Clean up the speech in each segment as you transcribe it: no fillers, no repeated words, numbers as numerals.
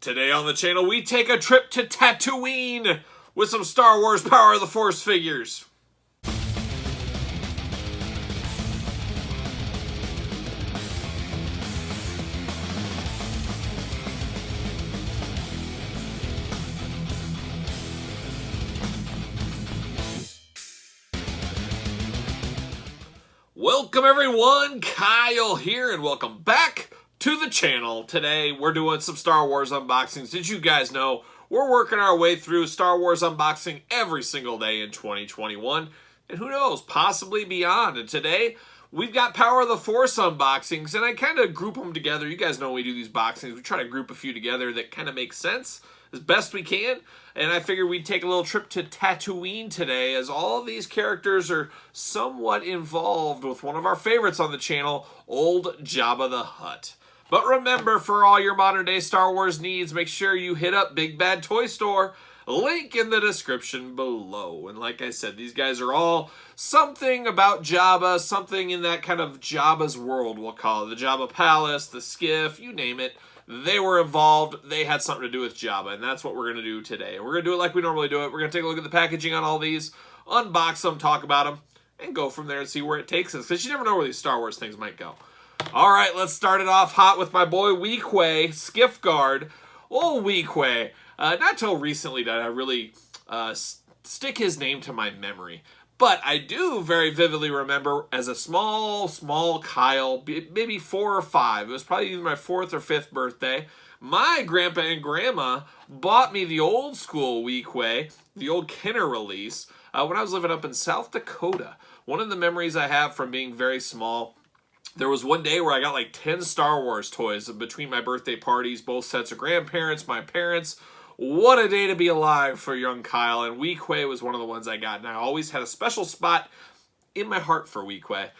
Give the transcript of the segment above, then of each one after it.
Today on the channel, we take a trip to Tatooine with some Star Wars Power of the Force figures. Welcome everyone, Kyle here, and welcome back to the channel. Today we're doing some Star Wars unboxings. As you guys know, we're working our way through Star Wars unboxing every single day in 2021, and who knows, possibly beyond. And today we've got Power of the Force unboxings, and I kind of group them together. You guys know we do these boxings. We try to group a few together that kind of make sense as best we can, and I figured we'd take a little trip to Tatooine today, as all of these characters are somewhat involved with one of our favorites on the channel, old Jabba the Hutt. But remember, for all your modern day Star Wars needs, make sure you hit up Big Bad Toy Store, link in the description below. And like I said, these guys are all something about Jabba, something in that kind of Jabba's world, we'll call it. The Jabba Palace, the Skiff, you name it. They were involved. They had something to do with Jabba, and that's what we're going to do today. We're going to do it like we normally do it. We're going to take a look at the packaging on all these, unbox them, talk about them, and go from there and see where it takes us, because you never know where these Star Wars things might go. All right, let's start it off hot with my boy Weequay, Skiff Guard. Old Weequay. Not till recently did I really stick his name to my memory. But I do very vividly remember as a small Kyle, maybe 4 or 5. It was probably either my 4th or 5th birthday. My grandpa and grandma bought me the old school Weequay, the old Kenner release, when I was living up in South Dakota. One of the memories I have from being very small, there was one day where I got like 10 Star Wars toys between my birthday parties, both sets of grandparents, my parents. What a day to be alive for young Kyle, and Weequay was one of the ones I got, and I always had a special spot in my heart for Weequay.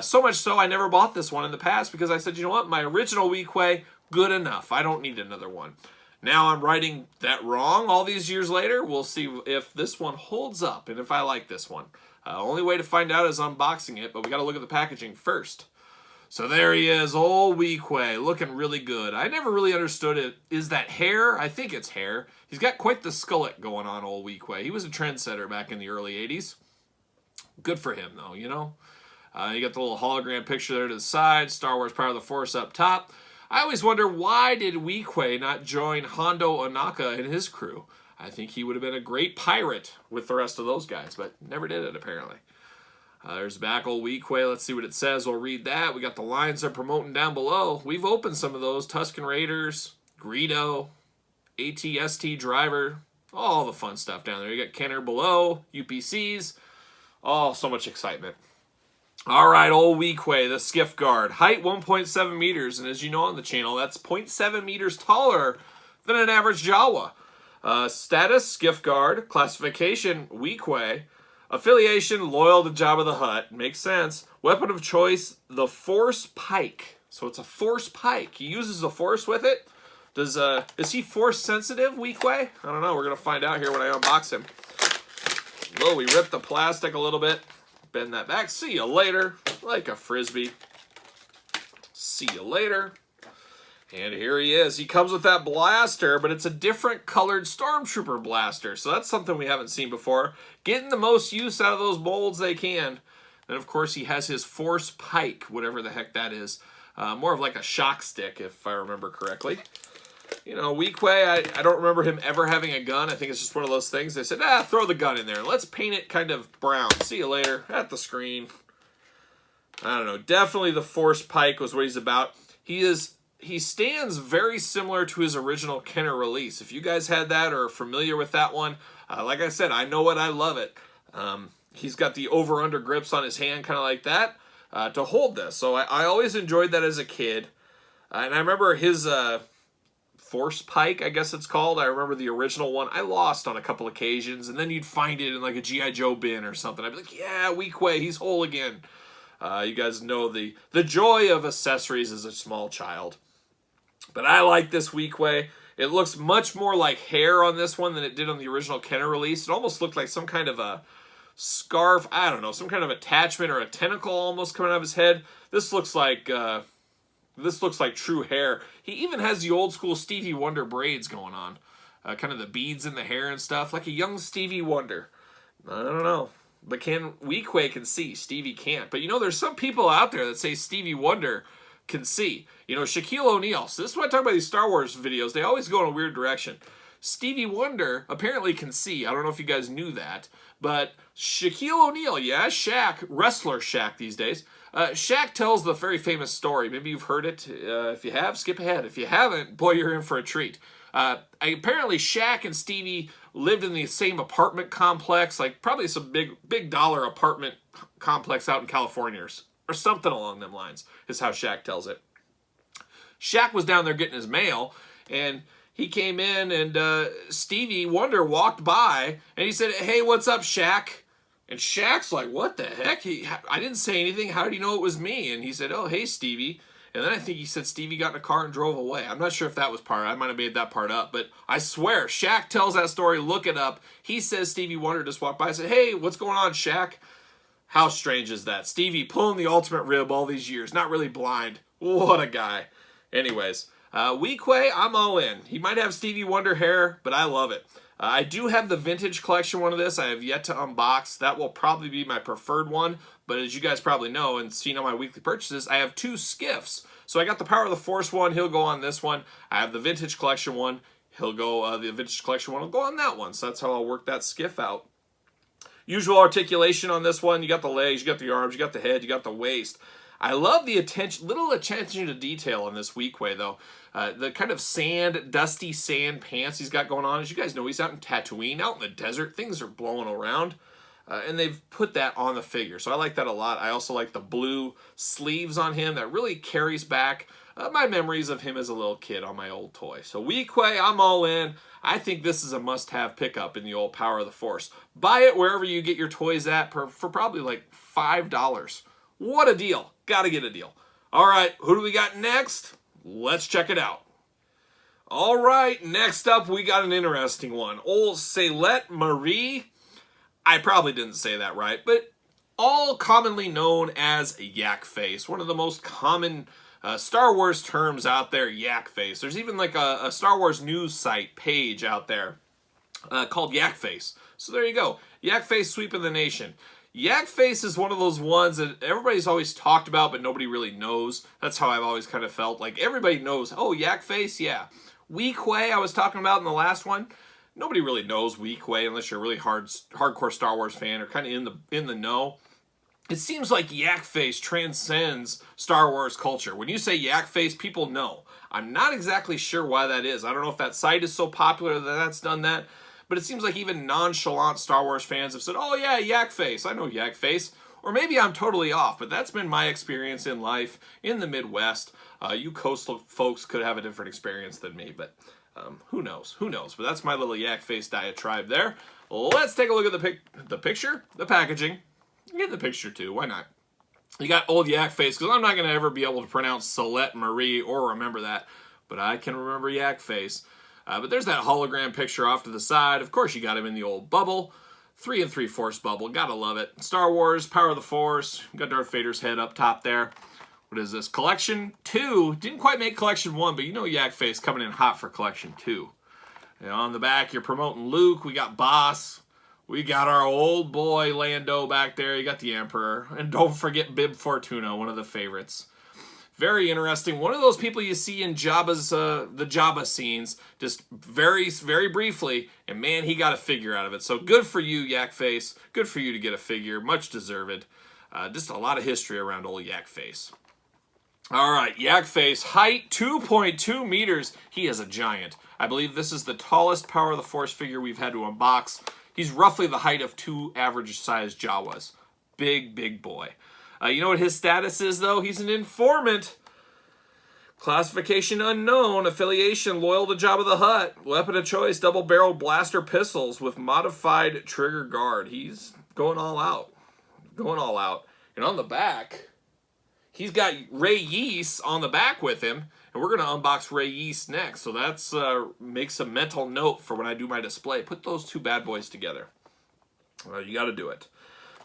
So much so, I never bought this one in the past because I said, you know what, my original Weequay, good enough. I don't need another one. Now I'm righting that wrong all these years later. We'll see if this one holds up and if I like this one. Only way to find out is unboxing it, but we got to look at the packaging first. So there he is, old Weequay, looking really good. I never really understood it. Is that hair? I think it's hair. He's got quite the skullet going on, old Weequay. He was a trendsetter back in the early 80s. Good for him, though, you know? You got the little hologram picture there to the side, Star Wars Power of the Force up top. I always wonder, why did Weequay not join Hondo Ohnaka and his crew? I think he would have been a great pirate with the rest of those guys, but never did it, apparently. There's back old Weequay. Let's see what it says. We'll read that. We got the lines they're promoting down below. We've opened some of those. Tusken Raiders, Greedo, ATST Driver, all the fun stuff down there. You got Kenner below, UPCs. Oh, so much excitement. All right, old Weequay, the Skiff Guard. Height 1.7 meters, and as you know on the channel, that's 0.7 meters taller than an average Jawa. Status, Skiff Guard. Classification, Weequay. Affiliation, loyal to Jabba the Hutt. Makes sense. Weapon of choice, the Force Pike. So it's a Force Pike. He uses the Force with it. Is he Force sensitive, Weequay? I don't know. We're going to find out here when I unbox him. Oh, we ripped the plastic a little bit. Bend that back. See you later. Like a Frisbee. See you later. And here he is. He comes with that blaster, but it's a different colored Stormtrooper blaster. So that's something we haven't seen before. Getting the most use out of those molds they can. And of course he has his Force Pike, whatever the heck that is. More of like a shock stick, if I remember correctly. You know, Weequay, I don't remember him ever having a gun. I think it's just one of those things. They said, throw the gun in there. Let's paint it kind of brown. See you later at the screen. I don't know. Definitely the Force Pike was what he's about. He stands very similar to his original Kenner release. If you guys had that or are familiar with that one, like I said, I know it, I love it. He's got the over-under grips on his hand, kind of like that, to hold this. So I always enjoyed that as a kid. And I remember his Force Pike, I guess it's called. I remember the original one. I lost on a couple occasions, and then you'd find it in like a G.I. Joe bin or something. I'd be like, yeah, Weequay, he's whole again. You guys know the joy of accessories as a small child. But I like this Weequay. It looks much more like hair on this one than it did on the original Kenner release. It almost looked like some kind of a scarf, I don't know, some kind of attachment or a tentacle almost coming out of his head. This looks like This looks like true hair. He even has the old school Stevie Wonder braids going on. Kind of the beads in the hair and stuff, like a young Stevie Wonder. I don't know. But Weequay can see, Stevie can't. But you know, there's some people out there that say Stevie Wonder can see. You know, Shaquille O'Neal. So this is why I talk about these Star Wars videos. They always go in a weird direction. Stevie Wonder apparently can see. I don't know if you guys knew that. But Shaquille O'Neal, yeah, Shaq, wrestler Shaq these days. Shaq tells the very famous story. Maybe you've heard it. If you have, skip ahead. If you haven't, boy, you're in for a treat. Apparently, Shaq and Stevie lived in the same apartment complex, like probably some big dollar apartment complex out in California or something along them lines, is how Shaq tells it. Shaq was down there getting his mail, and he came in, and Stevie Wonder walked by, and he said, "Hey, what's up, Shaq?" And Shaq's like, "What the heck? I didn't say anything. How did he know it was me?" And he said, "Oh, hey, Stevie." And then I think he said Stevie got in a car and drove away. I'm not sure if that was part. I might have made that part up. But I swear, Shaq tells that story. Look it up. He says Stevie Wonder just walked by and said, "Hey, what's going on, Shaq?" How strange is that? Stevie pulling the ultimate rib all these years. Not really blind. What a guy. Anyways, Weequay, I'm all in. He might have Stevie Wonder hair, but I love it. I do have the vintage collection one of this. I have yet to unbox. That will probably be my preferred one. But as you guys probably know and seen on my weekly purchases, I have 2 skiffs. So I got the Power of the Force one. He'll go on this one. I have the vintage collection one. He'll go, the vintage collection one will go on that one. So that's how I'll work that skiff out. Usual articulation on this one. You got the legs, you got the arms, you got the head, you got the waist. I love the little attention to detail on this Weequay, though. The kind of dusty sand pants he's got going on. As you guys know, he's out in Tatooine, out in the desert. Things are blowing around. And they've put that on the figure. So I like that a lot. I also like the blue sleeves on him. That really carries back my memories of him as a little kid on my old toy. So Weequay, I'm all in. I think this is a must-have pickup in the old Power of the Force. Buy it wherever you get your toys at for probably like $5. What a deal. Gotta get a deal. All right, who do we got next? Let's check it out. All right, next up, we got an interesting one. Old Celette Marie. I probably didn't say that right, but all commonly known as Yak Face. One of the most common Star Wars terms out there, Yak Face. There's even like a Star Wars news site page out there called Yak Face. So there you go. Yak Face sweeping the nation. Yak Face is one of those ones that everybody's always talked about, but nobody really knows. That's how I've always kind of felt. Like, everybody knows, oh, Yak Face, yeah. Weequay, I was talking about in the last one. Nobody really knows Weequay unless you're a really hardcore Star Wars fan or kind of in the know. It seems like Yak Face transcends Star Wars culture. When you say Yak Face, people know. I'm not exactly sure why that is. I don't know if that site is so popular that that's done that. But it seems like even nonchalant Star Wars fans have said, "Oh yeah, Yak Face. I know Yak Face." Or maybe I'm totally off, but that's been my experience in life in the Midwest. You coastal folks could have a different experience than me, but who knows? Who knows? But that's my little Yak Face diatribe there. Let's take a look at the picture, the packaging. Get the picture too. Why not? You got old Yak Face, because I'm not going to ever be able to pronounce Celette Marie or remember that, but I can remember Yak Face. But there's that hologram picture off to the side. Of course, you got him in the old bubble. 3 3/4 bubble. Gotta love it. Star Wars, Power of the Force. Got Darth Vader's head up top there. What is this? Collection 2. Didn't quite make Collection 1, but you know Yak Face coming in hot for Collection 2. And on the back, you're promoting Luke. We got Boss. We got our old boy Lando back there. You got the Emperor. And don't forget Bib Fortuna, one of the favorites. Very interesting. One of those people you see in Jabba's, the Jabba scenes, just very, very briefly, and man, he got a figure out of it. So good for you, Yak Face. Good for you to get a figure. Much deserved. Just a lot of history around old Yak Face. All right, Yak Face, height 2.2 meters. He is a giant. I believe this is the tallest Power of the Force figure we've had to unbox. He's roughly the height of 2 average-sized Jawas. Big, big boy. You know what his status is, though? He's an informant. Classification unknown. Affiliation loyal to Jabba the Hutt. Weapon of choice, double-barreled blaster pistols with modified trigger guard. He's going all out. Going all out. And on the back, he's got Rey Yees on the back with him. And we're going to unbox Rey Yees next. So that's makes a mental note for when I do my display. Put those 2 bad boys together. You got to do it.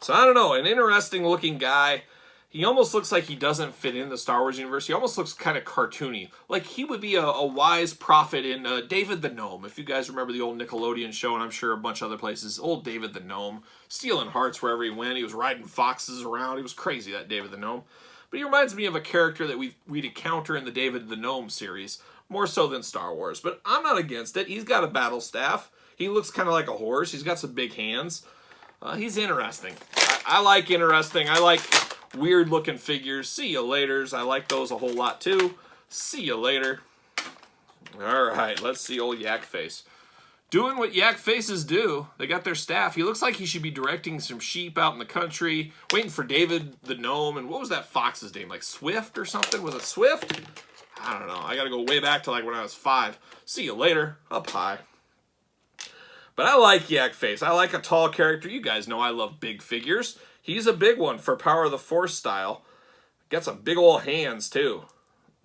So I don't know, an interesting looking guy. he almost looks like he doesn't fit in the Star Wars universe. He almost looks kind of cartoony. Like he would be a wise prophet in David the Gnome. If you guys remember the old Nickelodeon show, and I'm sure a bunch of other places, old David the Gnome, stealing hearts wherever he went. He was riding foxes around. He was crazy, that David the Gnome. But he reminds me of a character that we'd encounter in the David the Gnome series, more so than Star Wars. But I'm not against it. He's got a battle staff. He looks kind of like a horse. He's got some big hands. He's interesting. I like interesting. I like weird looking figures. See you laters. I like those a whole lot too. See you later. Alright, let's see old Yak Face. Doing what Yak Faces do. They got their staff. He looks like he should be directing some sheep out in the country, waiting for David the Gnome. And what was that fox's name? Like Swift or something? Was it Swift? I don't know. I gotta go way back to like when I was 5. See you later. Up high. But I like Yak Face. I like a tall character. You guys know I love big figures. He's a big one for Power of the Force style. Got some big old hands, too.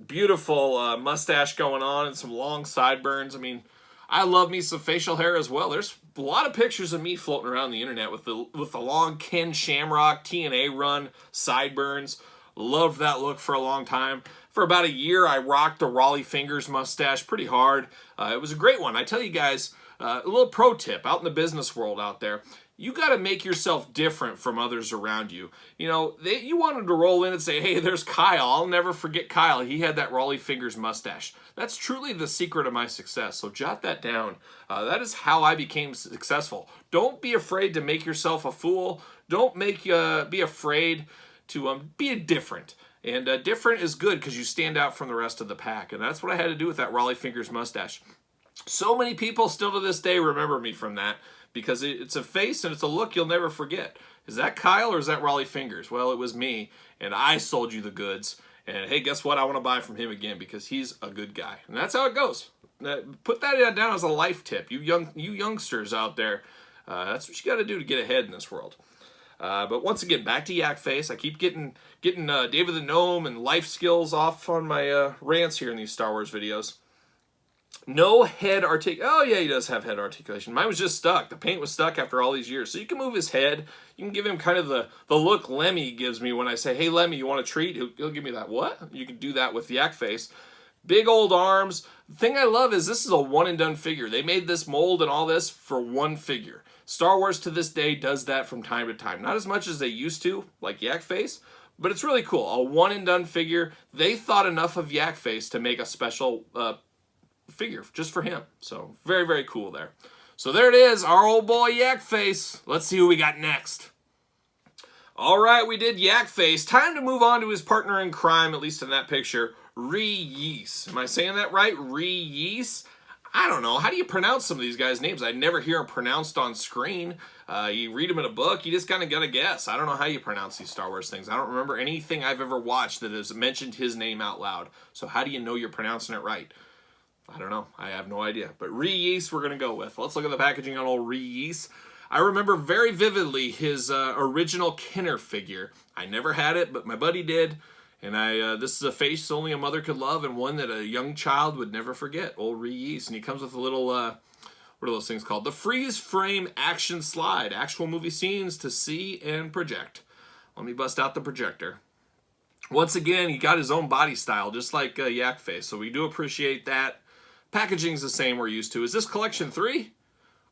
Beautiful mustache going on and some long sideburns. I mean, I love me some facial hair as well. There's a lot of pictures of me floating around the internet with the long Ken Shamrock TNA run sideburns. Loved that look for a long time. For about a year, I rocked the Raleigh Fingers mustache pretty hard. It was a great one. I tell you guys, a little pro tip out in the business world out there. You got to make yourself different from others around you. You know, you wanted to roll in and say, hey, there's Kyle. I'll never forget Kyle. He had that Raleigh Fingers mustache. That's truly the secret of my success, so jot that down. That is how I became successful. Don't be afraid to make yourself a fool. Don't be afraid to be different. And different is good because you stand out from the rest of the pack. And that's what I had to do with that Raleigh Fingers mustache. So many people still to this day remember me from that because it's a face and it's a look you'll never forget. Is that Kyle or is that Raleigh Fingers? Well, it was me, and I sold you the goods. And hey, guess what? I want to buy from him again because he's a good guy. And that's how it goes. Put that down as a life tip. You youngsters out there, that's what you got to do to get ahead in this world. But once again, back to Yak Face. I keep getting David the Gnome and life skills off on my rants here in these Star Wars videos. No head articulation. Oh, yeah, he does have head articulation. Mine was just stuck. The paint was stuck after all these years. So you can move his head. You can give him kind of the look Lemmy gives me when I say, hey, Lemmy, you want a treat? He'll give me that. What? You can do that with Yak Face. Big old arms. The thing I love is this is a one-and-done figure. They made this mold and all this for one figure. Star Wars to this day does that from time to time. Not as much as they used to, like Yak Face, but it's really cool. A one-and-done figure. They thought enough of Yak Face to make a special figure just for him. So very, very cool there. So there it is, our old boy Yak Face. Let's see who we got next. All right, we did Yak Face. Time to move on to his partner in crime, at least in that picture, Yees. Am I saying that right? Yees? I don't know. How do you pronounce some of these guys' names? I never hear them pronounced on screen. You read them in a book, you just kind of got to guess. I don't know how you pronounce these Star Wars things. I don't remember anything I've ever watched that has mentioned his name out loud. So how do you know you're pronouncing it right? I don't know. I have no idea. But Yees we're going to go with. Let's look at the packaging on old Yees. I remember very vividly his original Kenner figure. I never had it, but my buddy did. And this is a face only a mother could love and one that a young child would never forget. Old Yees. And he comes with a little, what are those things called? The freeze frame action slide. Actual movie scenes to see and project. Let me bust out the projector. Once again, he got his own body style, just like Yak Face. So we do appreciate that. Packaging's the same we're used to. Is this collection 3?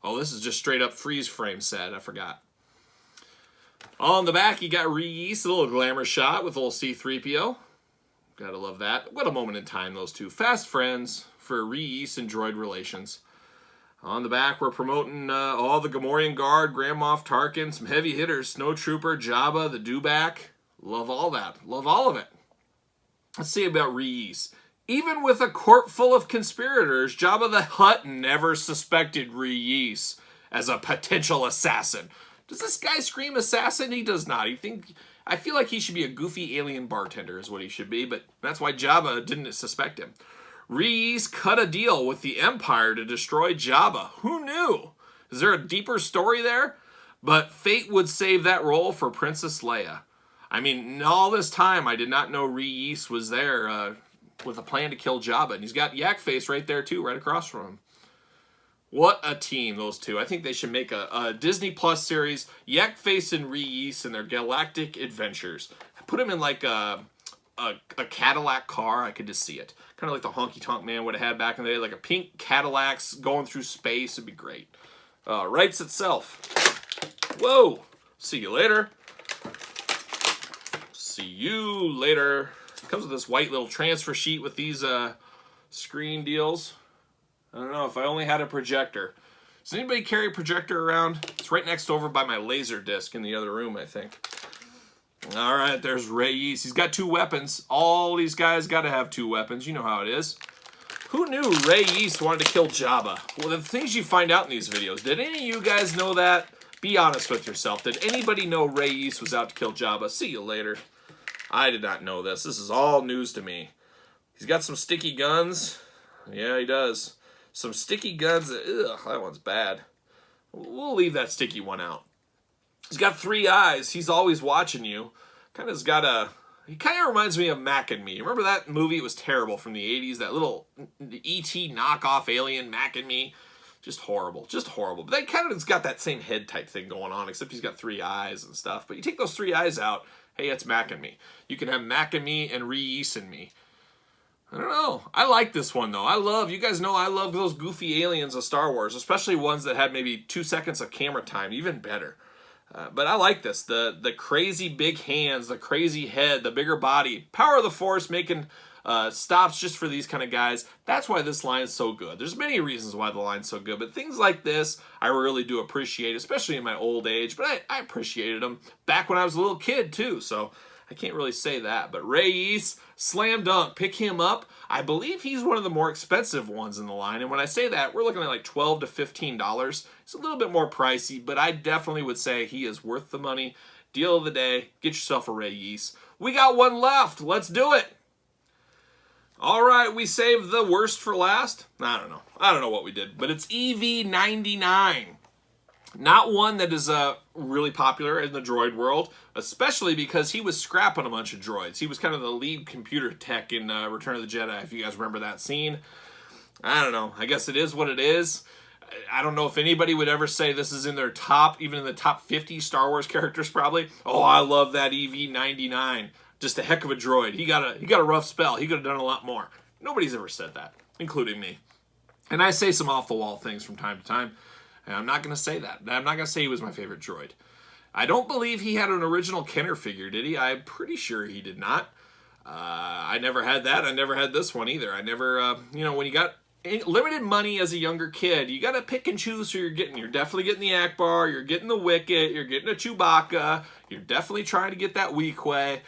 Oh, this is just straight up freeze frame set. I forgot. On the back, you got Yees, a little glamour shot with a little C-3PO. Gotta love that. What a moment in time, those two. Fast friends for Yees and droid relations. On the back, we're promoting all the Gamorrean Guard, Grand Moff Tarkin, some heavy hitters, Snowtrooper, Jabba, the Dewback. Love all that. Love all of it. Let's see about Yees. Even with a court full of conspirators, Jabba the Hutt never suspected Yees as a potential assassin. Does this guy scream assassin? He does not. I feel like he should be a goofy alien bartender is what he should be, but that's why Jabba didn't suspect him. Yees cut a deal with the Empire to destroy Jabba. Who knew? Is there a deeper story there? But fate would save that role for Princess Leia. I mean, all this time, I did not know Yees was there with a plan to kill Jabba. And he's got Yak Face right there, too, right across from him. What a team, those two. I think they should make a Disney Plus series, Yak Face and Rey and their galactic adventures. Put them in like a Cadillac car. I could just see it. Kind of like the Honky Tonk Man would have had back in the day, like a pink Cadillac's going through space. It'd be great. Writes itself. Whoa. See you later. See you later. It comes with this white little transfer sheet with these screen deals. I don't know if I only had a projector. Does anybody carry a projector around? It's right next over by my laser disc in the other room, I think. All right, there's Rey. He's got 2 weapons. All these guys got to have 2 weapons. You know how it is. Who knew Rey wanted to kill Jabba? Well, the things you find out in these videos. Did any of you guys know that? Be honest with yourself. Did anybody know Rey was out to kill Jabba? See you later. I did not know this. This is all news to me. He's got some sticky guns. Yeah, he does. Some sticky guns. Ugh, that one's bad. We'll leave that sticky one out. He's got 3 eyes. He's always watching you. He kind of reminds me of Ankeny. Remember that movie? It was terrible from the 80s. That little E.T. knockoff alien Ankeny. Just horrible. Just horrible. But they kind of got that same head type thing going on, except he's got 3 eyes and stuff. But you take those 3 eyes out, hey, it's Ankeny. You can have Ankeny and Rey in me. I don't know. I like this one, though. You guys know I love those goofy aliens of Star Wars, especially ones that had maybe 2 seconds of camera time, even better. But I like this. The crazy big hands, the crazy head, the bigger body. Power of the Force making stops just for these kind of guys. That's why this line is so good. There's many reasons why the line's so good, but things like this I really do appreciate, especially in my old age. But I appreciated them back when I was a little kid, too, so I can't really say that. But Rey, slam dunk, pick him up. I believe he's one of the more expensive ones in the line. And when I say that, we're looking at like $12 to $15. It's a little bit more pricey, but I definitely would say he is worth the money. Deal of the day. Get yourself a Rey. We got one left. Let's do it. All right, we saved the worst for last. I don't know. I don't know what we did, but it's EV99. Not one that is really popular in the droid world, especially because he was scrapping a bunch of droids. He was kind of the lead computer tech in Return of the Jedi, if you guys remember that scene. I don't know. I guess it is what it is. I don't know if anybody would ever say this is in their top, even in the top 50 Star Wars characters probably. Oh, I love that EV99. Just a heck of a droid. He got a rough spell. He could have done a lot more. Nobody's ever said that, including me. And I say some off-the-wall things from time to time. And I'm not going to say that. I'm not going to say he was my favorite droid. I don't believe he had an original Kenner figure, did he? I'm pretty sure he did not. I never had that. I never had this one either. I never, when you got limited money as a younger kid, you got to pick and choose who you're getting. You're definitely getting the Akbar. You're getting the Wicket. You're getting a Chewbacca. You're definitely trying to get that Weequay.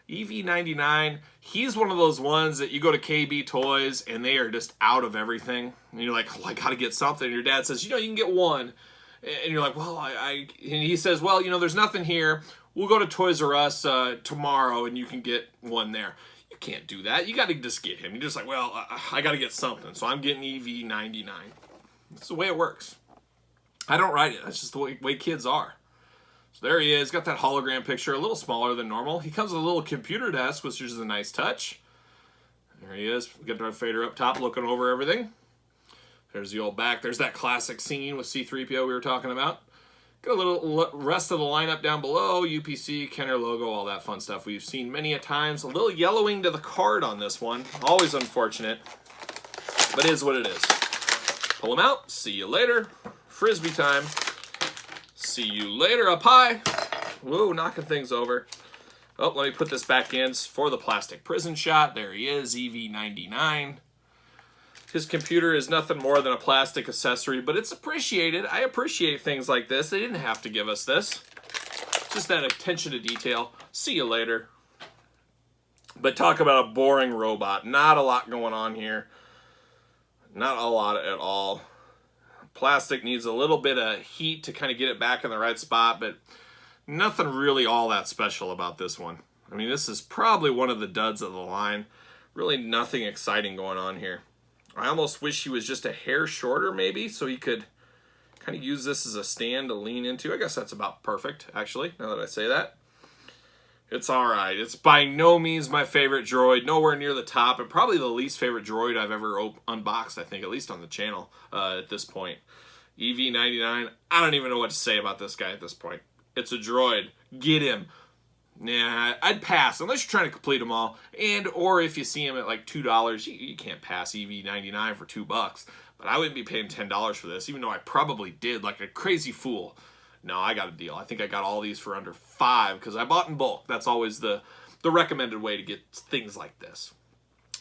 EV99, he's one of those ones that you go to KB Toys and they are just out of everything. And you're like, oh, I got to get something. And your dad says, you can get one. And you're like, well, and he says, well, there's nothing here. We'll go to Toys R Us tomorrow and you can get one there. You can't do that. You got to just get him. You're just like, well, I got to get something. So I'm getting EV99. That's the way it works. I don't write it. That's just the way kids are. So there he is, got that hologram picture, a little smaller than normal. He comes with a little computer desk, which is a nice touch. There he is, we got Darth Vader up top looking over everything. There's the old back. There's that classic scene with C-3PO we were talking about. Got a little rest of the lineup down below, UPC, Kenner logo, all that fun stuff we've seen many a times. A little yellowing to the card on this one. Always unfortunate, but it is what it is. Pull him out, see you later. Frisbee time. See you later, up high. Whoa, knocking things over. Oh, let me put this back in for the plastic prison shot. There he is, EV99. His computer is nothing more than a plastic accessory, but it's appreciated. I appreciate things like this. They didn't have to give us this. Just that attention to detail. See you later. But talk about a boring robot. Not a lot going on here. Not a lot at all. Plastic needs a little bit of heat to kind of get it back in the right spot, but nothing really all that special about this one. I mean, this is probably one of the duds of the line. Really nothing exciting going on here. I almost wish he was just a hair shorter maybe, so he could kind of use this as a stand to lean into. I guess that's about perfect, actually, now that I say that. It's alright. It's by no means my favorite droid. Nowhere near the top. And probably the least favorite droid I've ever unboxed, I think. At least on the channel at this point. EV99. I don't even know what to say about this guy at this point. It's a droid. Get him. Nah, I'd pass. Unless you're trying to complete them all. Or if you see him at like $2, you can't pass EV99 for $2. But I wouldn't be paying $10 for this. Even though I probably did like a crazy fool. No, I got a deal. I think I got all these for under $5 because I bought in bulk. That's always the recommended way to get things like this.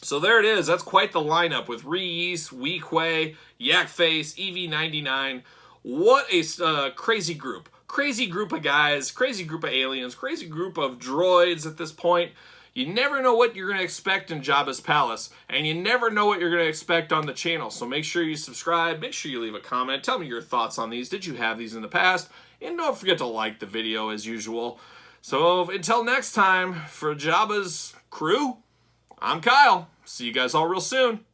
So there it is. That's quite the lineup with Yees, Weequay, Yak Face, EV99. What a crazy group. Crazy group of guys, crazy group of aliens, crazy group of droids at this point. You never know what you're going to expect in Jabba's Palace, and you never know what you're going to expect on the channel. So make sure you subscribe, make sure you leave a comment, tell me your thoughts on these. Did you have these in the past? And don't forget to like the video as usual. So until next time, for Jabba's crew, I'm Kyle. See you guys all real soon.